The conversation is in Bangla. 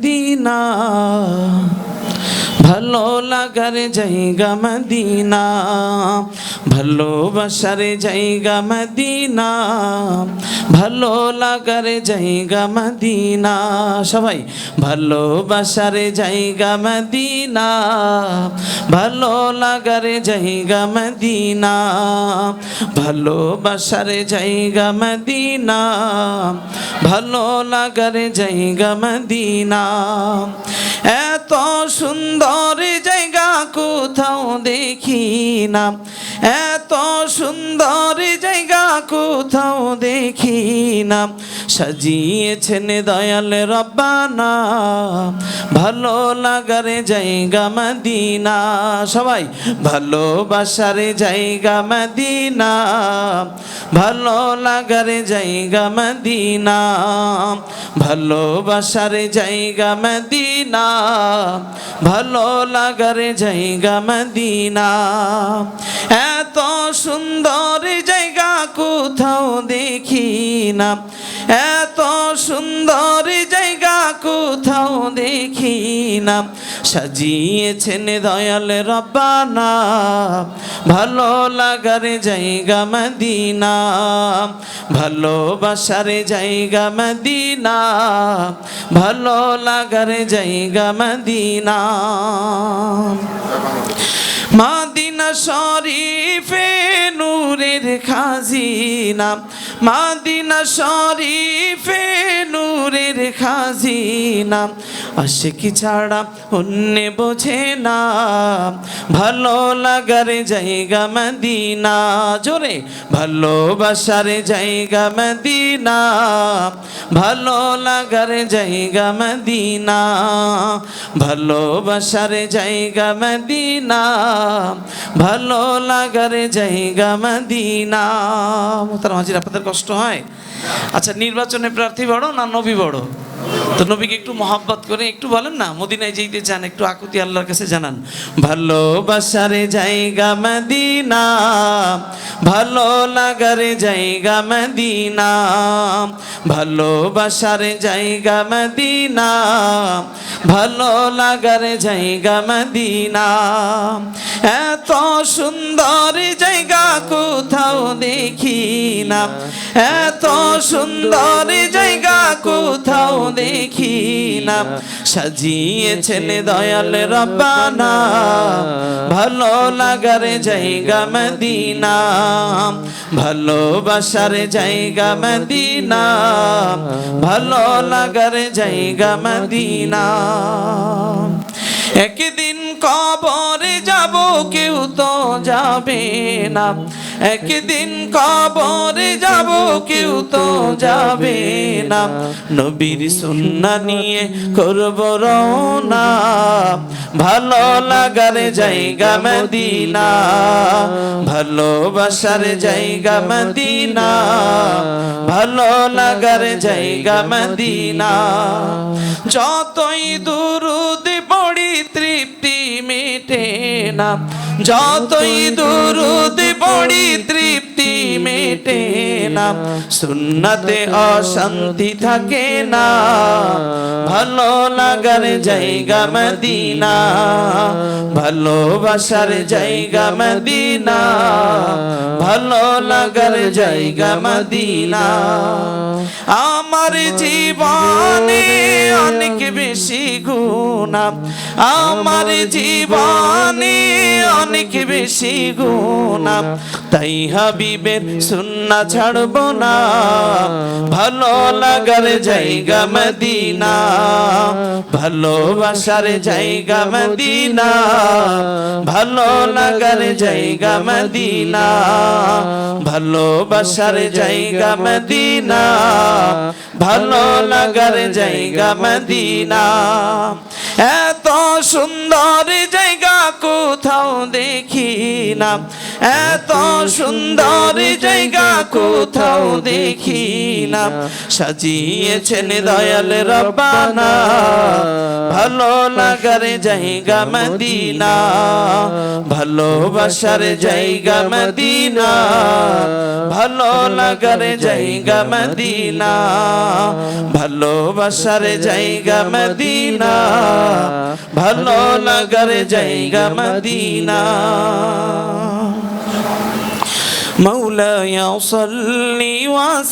মদিনা, ভালো লাগার জায়গা মদিনা, ভালোবাসার জায়গা মদিনা, ভালো লাগার জায়গা মদিনা। সবাই ভালোবাসার জায়গা মদিনা, ভালো লাগার জায়গা মদিনা, ভালোবাসার জায়গা মদিনা, ভালো লাগার জায়গা মদিনা। এত সুন্দর জায়গা কোথাও দেখি না, এত সুন্দর জায়গা কোথাও দেখি না, সাজিয়েছেন দয়াল রব্বানা, ভালো লাগার জায়গা মদিনা। সবাই ভালোবাসার জায়গা মদিনা, ভালো লাগার জায়গা মদিনা, ভালোবাসার জায়গা মদিনা, ভালো লাগার জায়গা মদিনা। এত সুন্দর জায়গা কোথাও দেখি না, এত সুন্দর জায়গা কোথাও দেখি না, সাজিয়েছেন দয়াল রব্বানা, ভালো লাগার জায়গা মদিনা, ভালোবাসার জায়গা মদিনা, ভালো লাগার জায়গা মদিনা। মদিনা শরীফে নূরের খাজিনা, মদিনা শরীফে নূরের খাজিনা, আশিকি ছাড়া অন্য বোঝে না, ভালো লাগার জায়গা মদিনা। জোরে ভালোবাসার জায়গা মদিনা, ভালো লাগার জায়গা মদিনা, ভালোবাসার জায়গা মদিনা, ভালো লাগার জায়গা মদিনা। মোহতারাম হাজির, আপনাদের কষ্ট হয়? আচ্ছা, নির্বাচনে প্রার্থী বড় না নবী বড়? তো নবীকে একটু মহব্বত করে একটু বলেন না, মদিনায় যেতে চান একটু আকুতি আল্লাহর কাছে জানান। ভালোবাসার জায়গা মদিনা, ভালো লাগার জায়গা মদিনা, ভালোবাসার জায়গা মদিনা, ভালো লাগার জায়গা মদিনা। এত সুন্দর জায়গা কোথাও দেখি না, এত সুন্দর জায়গা কোথাও দেখি না, সাজিয়েছেন দয়াল রব্বানা, ভালো লাগার জায়গা মদিনা, ভালোবাসার জায়গা মদিনা, ভালো লাগার জায়গা মদিনা। একদিন কবরে যাব কেউ তো যাবে না, একদিন কবরে যাব কেউ তো যাবে না, নবীর সুন্নাহ নিয়ে করব রওনা, ভালো লাগার জায়গা মদিনা, ভালোবাসার জায়গা মদিনা, ভালো লাগার জায়গা মদিনা। যতই দুরূদ পড়ি তৃপ্তি মেটে না, যতই দুরূদ পড়ি তৃপ্তি মেটে না, সুন্নাতে অশান্তি থাকে না, ভালো লাগার জায়গা মদিনা, ভালোবাসার জায়গা মদিনা, ভালো লাগার জায়গা মদিনা। আমার জীবনে অনেক বেশি গুনাহ, আমার জীবনে অনেক বেশি গুনাহ, তাই হাবিবের সুন্নাহ ছাড়ব না, ভালো লাগার জায়গা মদিনা, ভালোবাসার জায়গা মদিনা, ভালো লাগার জায়গা মদিনা, ভালোবাসার জায়গা মদিনা, ভালো লাগার জায়গা মদিনা। এত সুন্দর জায়গা কোথাও দেখি না, এত সুন্দর জায়গা কোথাও দেখি না, সাজিয়েছেন দয়াল রব্বানা, ভালো লাগার জায়গা মদিনা, ভালোবাসার জায়গা মদিনা, ভালো লাগার জায়গা মদিনা, ভালোবাসার জায়গা মদিনা, ভালো লাগার জায়গা মদিনা। مولاي صل